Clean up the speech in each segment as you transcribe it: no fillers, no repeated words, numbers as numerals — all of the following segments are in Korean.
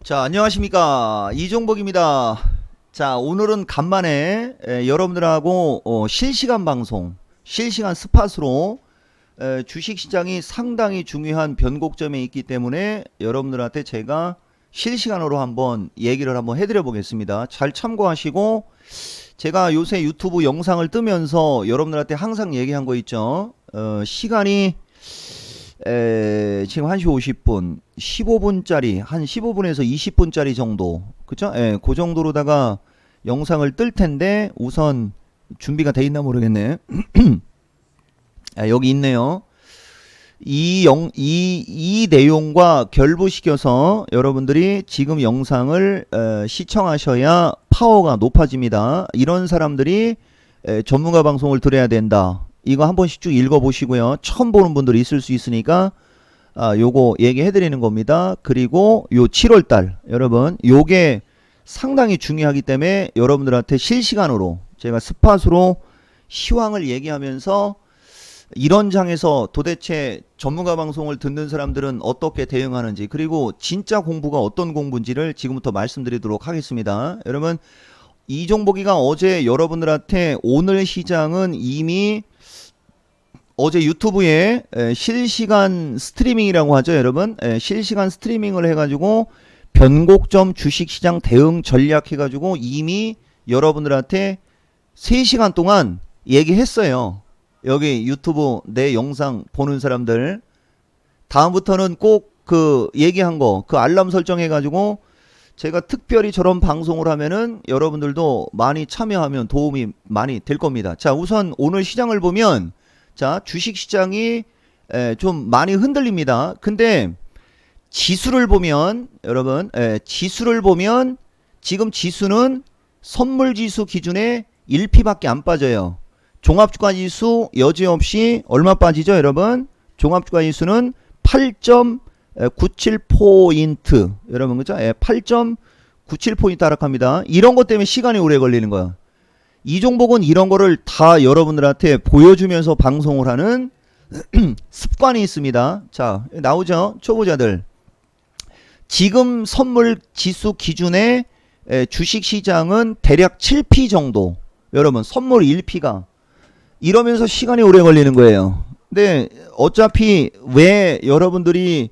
자, 안녕하십니까. 이종복입니다. 자, 오늘은 간만에 여러분들하고 실시간 방송, 실시간 스팟으로 주식시장이 상당히 중요한 변곡점에 있기 때문에 여러분들한테 제가 실시간으로 한번 얘기를 한번 해드려 보겠습니다. 잘 참고하시고, 제가 요새 유튜브 영상을 뜨면서 여러분들한테 항상 얘기한 거 있죠. 시간이 지금 1시 50분, 15분짜리, 한 15분에서 20분짜리 정도, 그쵸? 그 정도로다가 영상을 뜰 텐데, 우선 준비가 돼 있나 모르겠네. 여기 있네요. 이 내용과 결부시켜서 여러분들이 지금 영상을 시청하셔야 파워가 높아집니다. 이런 사람들이 전문가 방송을 들어야 된다. 이거 한 번씩 쭉 읽어보시고요. 처음 보는 분들이 있을 수 있으니까 요거 얘기해드리는 겁니다. 그리고 요 7월달 여러분 요게 상당히 중요하기 때문에 여러분들한테 실시간으로 제가 스팟으로 시황을 얘기하면서 이런 장에서 도대체 전문가 방송을 듣는 사람들은 어떻게 대응하는지, 그리고 진짜 공부가 어떤 공부인지를 지금부터 말씀드리도록 하겠습니다. 여러분, 이종복이가 어제 여러분들한테 오늘 시장은 이미 어제 유튜브에 실시간 스트리밍이라고 하죠, 여러분. 실시간 스트리밍을 해가지고 변곡점 주식시장 대응 전략 해가지고 이미 여러분들한테 3시간 동안 얘기했어요. 여기 유튜브 내 영상 보는 사람들, 다음부터는 꼭 그 얘기한 거, 그 알람 설정해가지고 제가 특별히 저런 방송을 하면은 여러분들도 많이 참여하면 도움이 많이 될 겁니다. 자, 우선 오늘 시장을 보면, 자, 주식시장이 좀 많이 흔들립니다. 근데 지수를 보면, 여러분, 지수를 보면 지금 지수는 선물지수 기준에 1피밖에 안 빠져요. 종합주가지수 여지없이 얼마 빠지죠, 여러분? 종합주가지수는 8.97포인트, 여러분, 그죠? 8.97포인트 하락합니다. 이런 것 때문에 시간이 오래 걸리는 거야. 이종복은 이런 거를 다 여러분들한테 보여주면서 방송을 하는 습관이 있습니다. 자, 나오죠? 초보자들. 지금 선물 지수 기준의 주식시장은 대략 7P 정도. 여러분, 선물 1P가. 이러면서 시간이 오래 걸리는 거예요. 근데 어차피 왜 여러분들이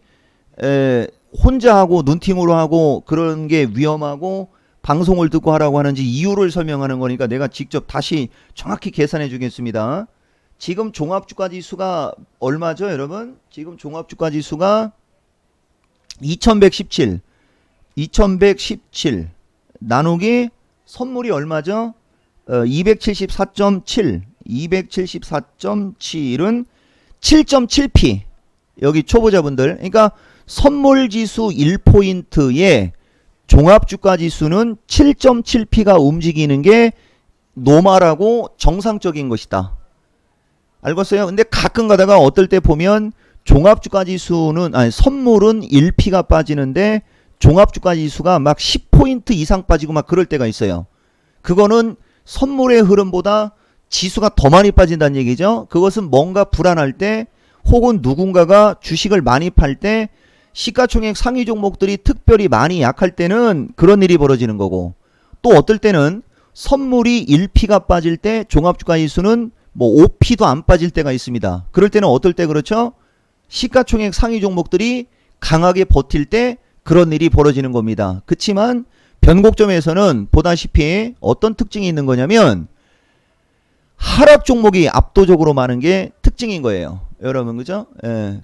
혼자 하고 눈팅으로 하고 그런 게 위험하고 방송을 듣고 하라고 하는지 이유를 설명하는 거니까 내가 직접 다시 정확히 계산해 주겠습니다. 지금 종합주가지수가 얼마죠, 여러분? 지금 종합주가지수가 2117 나누기 선물이 얼마죠? 274.7 274.7은 7.7p. 여기 초보자분들, 그러니까 선물지수 1포인트에 종합주가지수는 7.7p가 움직이는 게 노멀하고 정상적인 것이다. 알겠어요? 근데 가끔 가다가 어떨 때 보면 종합주가지수는, 아니, 선물은 1p가 빠지는데 종합주가지수가 막 10포인트 이상 빠지고 막 그럴 때가 있어요. 그거는 선물의 흐름보다 지수가 더 많이 빠진다는 얘기죠. 그것은 뭔가 불안할 때, 혹은 누군가가 주식을 많이 팔 때, 시가총액 상위 종목들이 특별히 많이 약할 때는 그런 일이 벌어지는 거고, 또 어떨 때는 선물이 1P가 빠질 때 종합주가지수는 뭐 5P도 안 빠질 때가 있습니다. 그럴 때는 어떨 때 그렇죠? 시가총액 상위 종목들이 강하게 버틸 때 그런 일이 벌어지는 겁니다. 그치만 변곡점에서는 보다시피 어떤 특징이 있는 거냐면 하락 종목이 압도적으로 많은 게 특징인 거예요. 여러분, 그죠?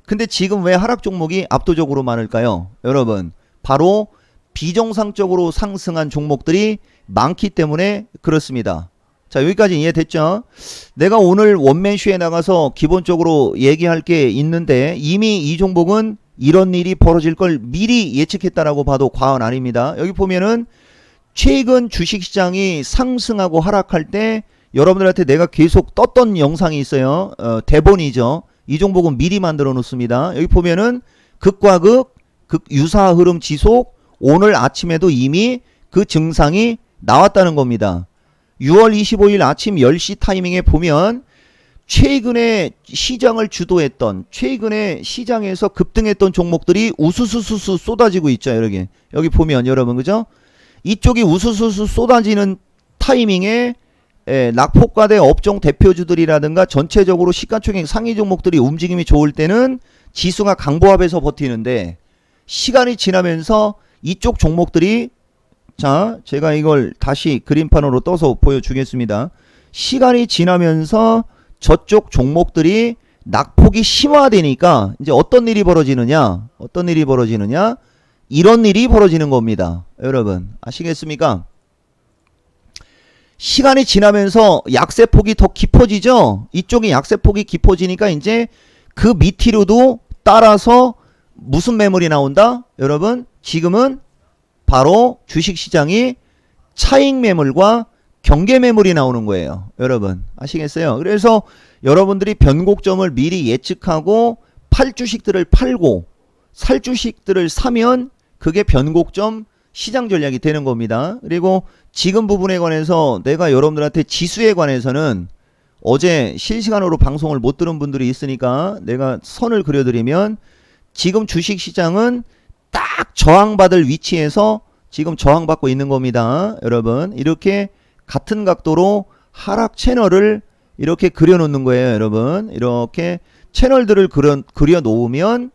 근데 지금 왜 하락 종목이 압도적으로 많을까요? 여러분, 바로 비정상적으로 상승한 종목들이 많기 때문에 그렇습니다. 자, 여기까지 이해됐죠? 내가 오늘 원맨쇼에 나가서 기본적으로 얘기할 게 있는데 이미 이 종목은 이런 일이 벌어질 걸 미리 예측했다라고 봐도 과언 아닙니다. 여기 보면은 최근 주식시장이 상승하고 하락할 때 여러분들한테 내가 계속 떴던 영상이 있어요. 대본이죠. 이 종목은 미리 만들어 놓습니다. 여기 보면은 극과 극 유사 흐름 지속, 오늘 아침에도 이미 그 증상이 나왔다는 겁니다. 6월 25일 아침 10시 타이밍에 보면 최근에 시장을 주도했던, 최근에 시장에서 급등했던 종목들이 우수수수수 쏟아지고 있죠. 여기 보면 여러분, 그죠? 이쪽이 우수수수 쏟아지는 타이밍에 낙폭과대 업종 대표주들이라든가 전체적으로 시가총액 상위 종목들이 움직임이 좋을 때는 지수가 강보합해서 버티는데, 시간이 지나면서 이쪽 종목들이, 자, 제가 이걸 다시 그림판으로 떠서 보여주겠습니다. 시간이 지나면서 저쪽 종목들이 낙폭이 심화되니까 이제 어떤 일이 벌어지느냐? 이런 일이 벌어지는 겁니다. 여러분, 아시겠습니까? 시간이 지나면서 약세폭이 더 깊어지죠? 이쪽이 약세폭이 깊어지니까 이제 그 밑으로도 따라서 무슨 매물이 나온다? 여러분, 지금은 바로 주식시장이 차익 매물과 경계 매물이 나오는 거예요. 여러분, 아시겠어요? 그래서 여러분들이 변곡점을 미리 예측하고 팔 주식들을 팔고 살 주식들을 사면 그게 변곡점 시장 전략이 되는 겁니다. 그리고 지금 부분에 관해서 내가 여러분들한테 지수에 관해서는 어제 실시간으로 방송을 못 들은 분들이 있으니까 내가 선을 그려드리면, 지금 주식시장은 딱 저항받을 위치에서 지금 저항받고 있는 겁니다. 여러분, 이렇게 같은 각도로 하락 채널을 이렇게 그려놓는 거예요. 여러분, 이렇게 채널들을 그려 놓으면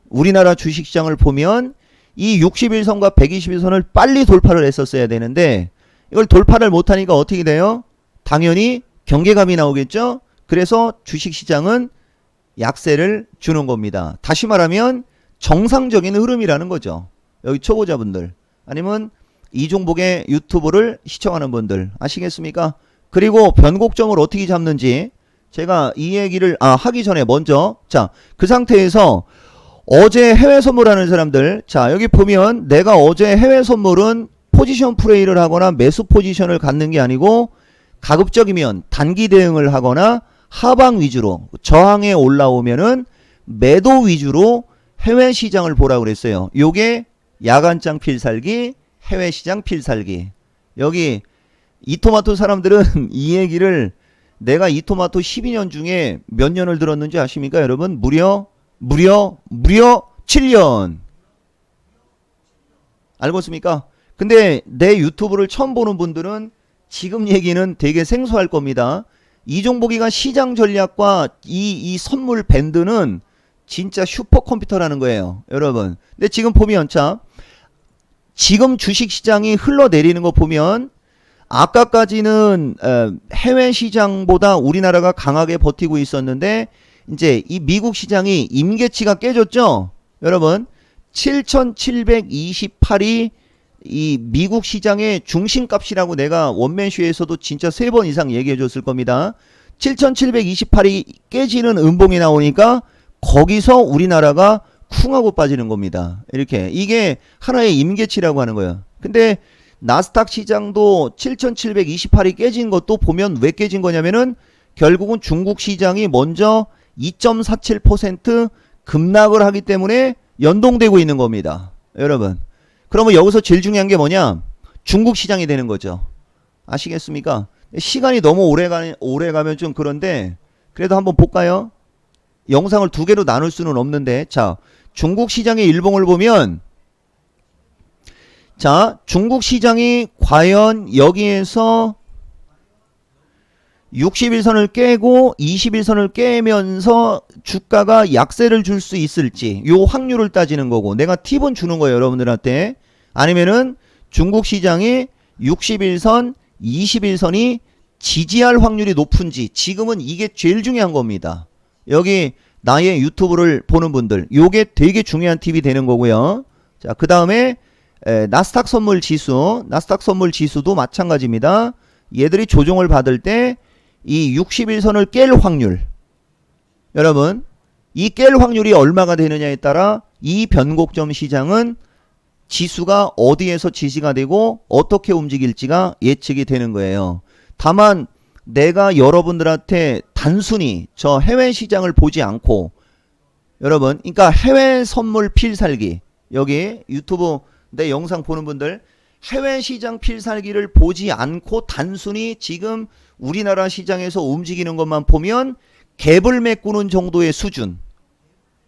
우리나라 주식시장을 보면 이 61선과 121선을 빨리 돌파를 했었어야 되는데, 이걸 돌파를 못하니까 어떻게 돼요? 당연히 경계감이 나오겠죠? 그래서 주식시장은 약세를 주는 겁니다. 다시 말하면 정상적인 흐름이라는 거죠. 여기 초보자분들, 아니면 이종복의 유튜브를 시청하는 분들, 아시겠습니까? 그리고 변곡점을 어떻게 잡는지 제가 이 얘기를 하기 전에 먼저, 자, 그 상태에서 어제 해외 선물하는 사람들, 자, 여기 보면 내가 어제 해외 선물은 포지션 플레이를 하거나 매수 포지션을 갖는 게 아니고 가급적이면 단기 대응을 하거나 하방 위주로, 저항에 올라오면은 매도 위주로 해외 시장을 보라고 그랬어요. 요게 야간장 필살기, 해외 시장 필살기. 여기 이토마토 사람들은 이 얘기를, 내가 이토마토 12년 중에 몇 년을 들었는지 아십니까? 여러분, 무려 7년. 알고 있습니까? 근데 내 유튜브를 처음 보는 분들은 지금 얘기는 되게 생소할 겁니다. 이종복이가 시장 전략과 이 선물 밴드는 진짜 슈퍼컴퓨터라는 거예요. 여러분. 근데 지금 보면, 자, 지금 주식시장이 흘러내리는 거 보면 아까까지는 해외 시장보다 우리나라가 강하게 버티고 있었는데, 이제 이 미국 시장이 임계치가 깨졌죠. 여러분, 7728이 이 미국 시장의 중심값이라고 내가 원맨쇼에서도 진짜 3번 이상 얘기해 줬을 겁니다. 7728이 깨지는 음봉이 나오니까 거기서 우리나라가 쿵 하고 빠지는 겁니다. 이렇게, 이게 하나의 임계치라고 하는 거예요. 근데 나스닥 시장도 7728이 깨진 것도 보면 왜 깨진 거냐면은 결국은 중국 시장이 먼저 2.47% 급락을 하기 때문에 연동되고 있는 겁니다. 여러분, 그러면 여기서 제일 중요한 게 뭐냐? 중국 시장이 되는 거죠. 아시겠습니까? 시간이 너무 오래 가면 좀 그런데, 그래도 한번 볼까요? 영상을 두 개로 나눌 수는 없는데, 자, 중국 시장의 일봉을 보면, 자, 중국 시장이 과연 여기에서 61선을 깨고 21선을 깨면서 주가가 약세를 줄 수 있을지, 요 확률을 따지는 거고, 내가 팁은 주는 거예요, 여러분들한테. 아니면은 중국 시장이 61선, 21선이 지지할 확률이 높은지, 지금은 이게 제일 중요한 겁니다. 여기 나의 유튜브를 보는 분들, 요게 되게 중요한 팁이 되는 거고요. 자, 그 다음에 나스닥 선물 지수, 나스닥 선물 지수도 마찬가지입니다. 얘들이 조정을 받을 때 이 61선을 깰 확률, 여러분, 이 깰 확률이 얼마가 되느냐에 따라 이 변곡점 시장은 지수가 어디에서 지지가 되고 어떻게 움직일지가 예측이 되는 거예요. 다만 내가 여러분들한테 단순히 저 해외 시장을 보지 않고, 여러분, 그러니까 해외 선물 필살기, 여기 유튜브 내 영상 보는 분들, 해외 시장 필살기를 보지 않고 단순히 지금 우리나라 시장에서 움직이는 것만 보면 갭을 메꾸는 정도의 수준.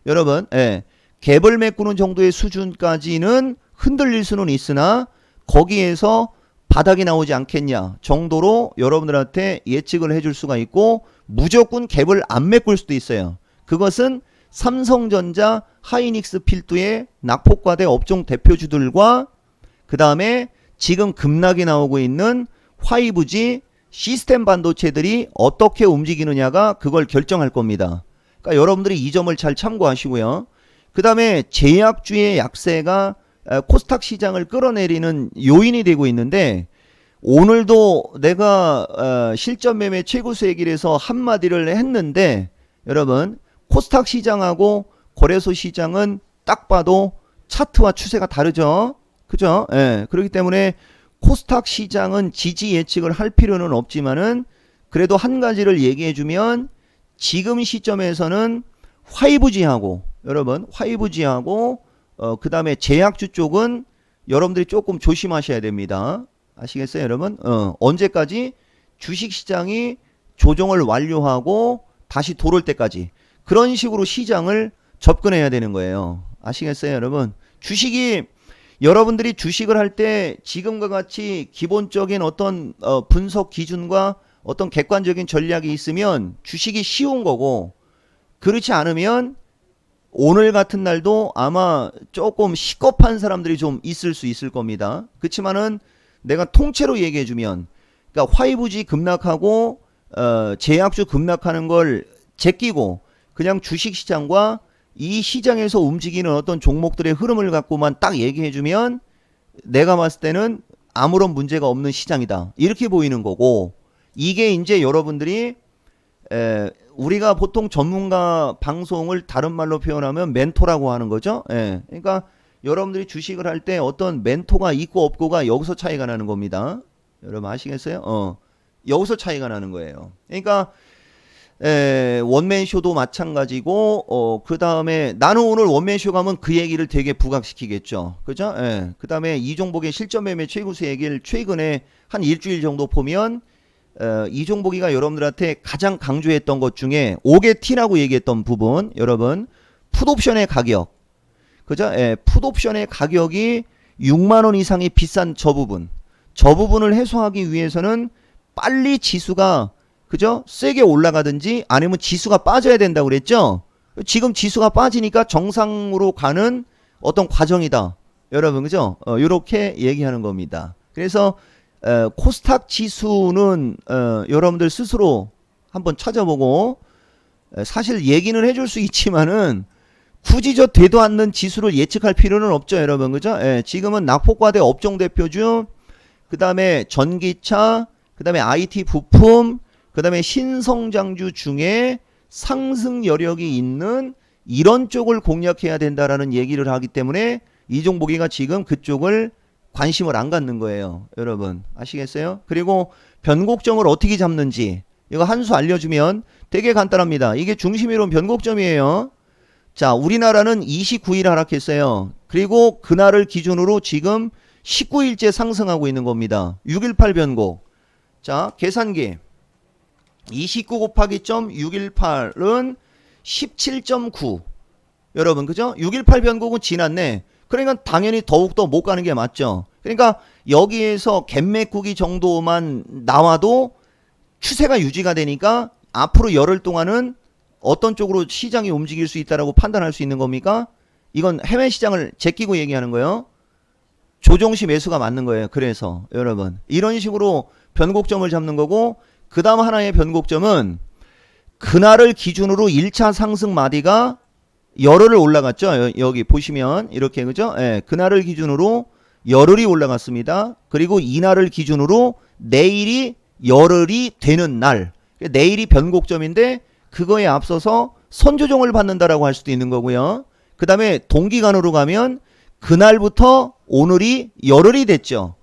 여러분, 예, 갭을 메꾸는 정도의 수준까지는 흔들릴 수는 있으나 거기에서 바닥이 나오지 않겠냐 정도로 여러분들한테 예측을 해줄 수가 있고 무조건 갭을 안 메꿀 수도 있어요. 그것은 삼성전자, 하이닉스 필두의 낙폭과대 업종 대표주들과 그 다음에 지금 급락이 나오고 있는 5G 시스템 반도체들이 어떻게 움직이느냐가 그걸 결정할 겁니다. 그러니까 여러분들이 이 점을 잘 참고하시고요. 그 다음에 제약주의 약세가 코스닥 시장을 끌어내리는 요인이 되고 있는데 오늘도 내가 실전 매매 최고 수익일에서 한마디를 했는데 여러분 코스닥 시장하고 거래소 시장은 딱 봐도 차트와 추세가 다르죠. 그죠? 예. 그렇기 때문에 코스닥 시장은 지지 예측을 할 필요는 없지만은 그래도 한 가지를 얘기해 주면 지금 시점에서는 5G하고 여러분 5G하고 그 다음에 제약주 쪽은 여러분들이 조금 조심하셔야 됩니다. 아시겠어요 여러분? 언제까지? 주식시장이 조정을 완료하고 다시 돌을 때까지 그런 식으로 시장을 접근해야 되는 거예요. 아시겠어요 여러분? 주식이 여러분들이 주식을 할 때 지금과 같이 기본적인 어떤 분석 기준과 어떤 객관적인 전략이 있으면 주식이 쉬운 거고 그렇지 않으면 오늘 같은 날도 아마 조금 시겁한 사람들이 좀 있을 수 있을 겁니다. 그렇지만은 내가 통째로 얘기해 주면 그러니까 5G 급락하고 제약주 급락하는 걸 제끼고 그냥 주식시장과 이 시장에서 움직이는 어떤 종목들의 흐름을 갖고만 딱 얘기해 주면 내가 봤을 때는 아무런 문제가 없는 시장이다. 이렇게 보이는 거고 이게 이제 여러분들이 우리가 보통 전문가 방송을 다른 말로 표현하면 멘토라고 하는 거죠. 예. 그러니까 여러분들이 주식을 할 때 어떤 멘토가 있고 없고가 여기서 차이가 나는 겁니다. 여러분 아시겠어요? 여기서 차이가 나는 거예요. 그러니까 원맨쇼도 마찬가지고 그 다음에 나는 오늘 원맨쇼 가면 그 얘기를 되게 부각시키겠죠. 그죠? 예. 그 다음에 이종복의 실전 매매 최고수 얘기를 최근에 한 일주일 정도 보면 이종복이가 여러분들한테 가장 강조했던 것 중에 5개 T라고 얘기했던 부분 여러분 풋옵션의 가격 그죠? 예, 풋옵션의 가격이 6만원 이상이 비싼 저 부분을 해소하기 위해서는 빨리 지수가 그죠? 세게 올라가든지 아니면 지수가 빠져야 된다고 그랬죠? 지금 지수가 빠지니까 정상으로 가는 어떤 과정이다 여러분 그죠? 요렇게 얘기하는 겁니다. 그래서 코스닥 지수는 여러분들 스스로 한번 찾아보고 사실 얘기는 해줄 수 있지만은 굳이 저 되도 않는 지수를 예측할 필요는 없죠 여러분 그죠? 지금은 낙폭과대 업종 대표주 그 다음에 전기차 그 다음에 IT 부품 그 다음에 신성장주 중에 상승 여력이 있는 이런 쪽을 공략해야 된다라는 얘기를 하기 때문에 이종복이가 지금 그쪽을 관심을 안 갖는 거예요. 여러분 아시겠어요? 그리고 변곡점을 어떻게 잡는지 이거 한 수 알려주면 되게 간단합니다. 이게 중심이론 변곡점이에요. 자 우리나라는 29일 하락했어요. 그리고 그날을 기준으로 지금 19일째 상승하고 있는 겁니다. 618 변곡. 자 계산기 29 곱하기 점 618은 17.9 여러분 그죠? 618 변곡은 지났네. 그러니까 당연히 더욱더 못 가는 게 맞죠. 그러니까 여기에서 갭 메꾸기 정도만 나와도 추세가 유지가 되니까 앞으로 열흘 동안은 어떤 쪽으로 시장이 움직일 수 있다라고 판단할 수 있는 겁니까? 이건 해외 시장을 제끼고 얘기하는 거예요. 조정시 매수가 맞는 거예요. 그래서 여러분 이런 식으로 변곡점을 잡는 거고 그 다음 하나의 변곡점은 그날을 기준으로 1차 상승 마디가 열흘을 올라갔죠. 여기 보시면 이렇게 그죠? 예, 그날을 기준으로 열흘이 올라갔습니다. 그리고 이날을 기준으로 내일이 열흘이 되는 날 내일이 변곡점인데 그거에 앞서서 선조정을 받는다라고 할 수도 있는 거고요. 그 다음에 동기간으로 가면 그날부터 오늘이 열흘이 됐죠.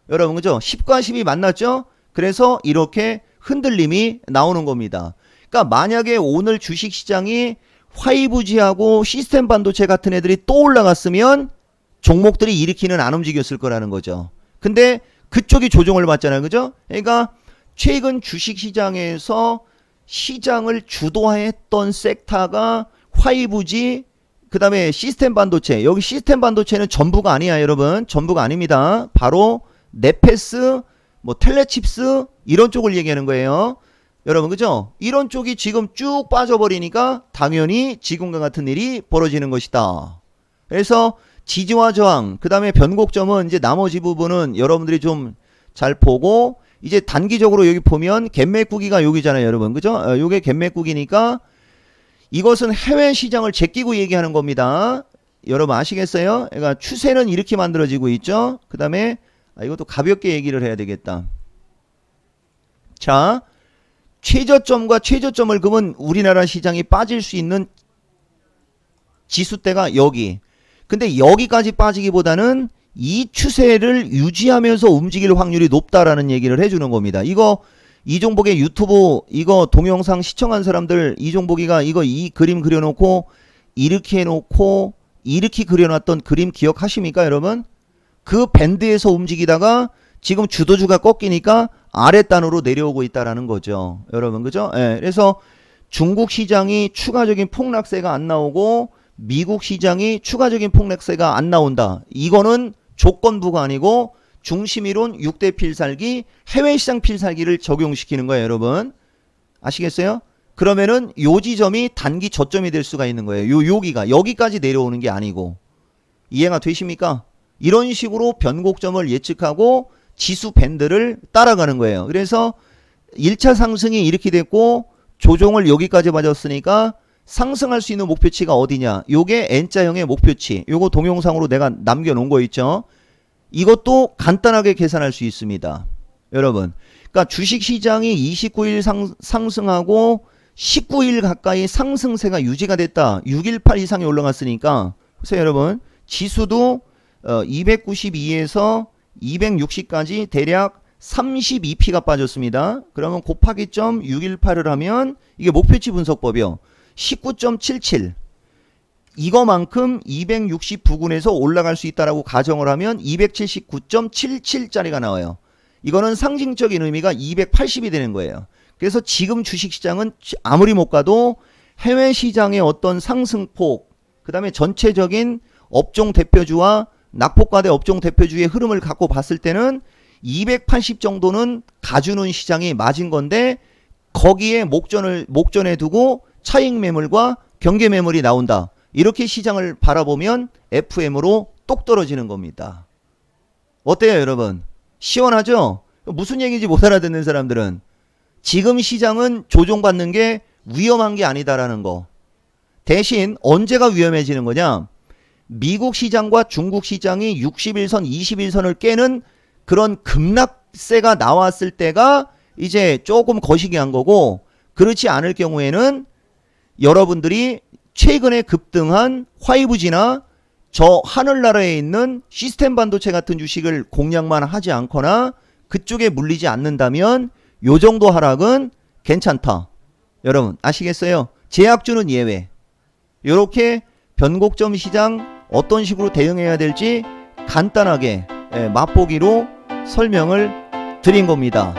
여러분 그죠? 10과 10이 만났죠? 그래서 이렇게 흔들림이 나오는 겁니다. 그러니까 만약에 오늘 주식시장이 5G하고 시스템 반도체 같은 애들이 또 올라갔으면 종목들이 이렇게는 안 움직였을 거라는 거죠. 근데 그쪽이 조정을 받잖아요. 그죠? 그러니까 최근 주식시장에서 시장을 주도했던 섹터가 5G, 그 다음에 시스템 반도체. 여기 시스템 반도체는 전부가 아니야, 여러분. 전부가 아닙니다. 바로 네페스, 뭐 텔레칩스 이런 쪽을 얘기하는 거예요. 여러분, 그죠? 이런 쪽이 지금 쭉 빠져버리니까 당연히 지금과 같은 일이 벌어지는 것이다. 그래서 지지와 저항, 그 다음에 변곡점은 이제 나머지 부분은 여러분들이 좀 잘 보고, 이제 단기적으로 여기 보면 갭매꾸기가 여기잖아요, 여러분. 그죠? 요게 갭매꾸기니까 이것은 해외 시장을 제끼고 얘기하는 겁니다. 여러분 아시겠어요? 그러니까 추세는 이렇게 만들어지고 있죠. 그 다음에 이것도 가볍게 얘기를 해야 되겠다. 자, 최저점과 최저점을 그으면 우리나라 시장이 빠질 수 있는 지수대가 여기. 근데 여기까지 빠지기보다는 이 추세를 유지하면서 움직일 확률이 높다라는 얘기를 해주는 겁니다. 이거 이종복의 유튜브 이거 동영상 시청한 사람들, 이종복이가 이거 이 그림 그려놓고 이렇게 해놓고 이렇게 그려놨던 그림 기억하십니까, 여러분? 그 밴드에서 움직이다가 지금 주도주가 꺾이니까 아랫단으로 내려오고 있다라는 거죠, 여러분. 그죠? 예, 그래서 중국 시장이 추가적인 폭락세가 안 나오고 미국 시장이 추가적인 폭락세가 안 나온다. 이거는 조건부가 아니고 중심이론 6대 필살기, 해외시장 필살기를 적용시키는 거예요, 여러분. 아시겠어요? 그러면은 요 지점이 단기 저점이 될 수가 있는 거예요. 여기가 여기까지 내려오는 게 아니고. 이해가 되십니까? 이런 식으로 변곡점을 예측하고 지수 밴드를 따라가는 거예요. 그래서 1차 상승이 이렇게 됐고 조정을 여기까지 맞았으니까 상승할 수 있는 목표치가 어디냐? 요게 N자형의 목표치. 요거 동영상으로 내가 남겨놓은 거 있죠? 이것도 간단하게 계산할 수 있습니다. 여러분. 그러니까 주식시장이 29일 상승하고 19일 가까이 상승세가 유지가 됐다. 618 이상이 올라갔으니까. 보세요, 여러분. 지수도 292에서 260까지 대략 32p가 빠졌습니다. 그러면 곱하기 점 618을 하면 이게 목표치 분석법이요. 19.77. 이거만큼 260 부근에서 올라갈 수 있다라고 가정을 하면 279.77짜리가 나와요. 이거는 상징적인 의미가 280이 되는 거예요. 그래서 지금 주식시장은 아무리 못 가도 해외 시장의 어떤 상승폭, 그 다음에 전체적인 업종 대표주와 낙폭과대 업종 대표주의 흐름을 갖고 봤을 때는 280 정도는 가주는 시장이 맞은 건데 거기에 목전에 두고 차익 매물과 경계 매물이 나온다. 이렇게 시장을 바라보면 FM으로 똑 떨어지는 겁니다. 어때요, 여러분? 시원하죠? 무슨 얘기인지 못 알아듣는 사람들은 지금 시장은 조종받는 게 위험한 게 아니다라는 거. 대신 언제가 위험해지는 거냐? 미국 시장과 중국 시장이 61선, 21선을 깨는 그런 급락세가 나왔을 때가 이제 조금 거시기한 거고, 그렇지 않을 경우에는 여러분들이 최근에 급등한 5G나 저 하늘나라에 있는 시스템 반도체 같은 주식을 공략만 하지 않거나 그쪽에 물리지 않는다면 요 정도 하락은 괜찮다. 여러분 아시겠어요? 제약주는 예외. 요렇게 변곡점 시장 어떤 식으로 대응해야 될지 간단하게 맛보기로 설명을 드린 겁니다.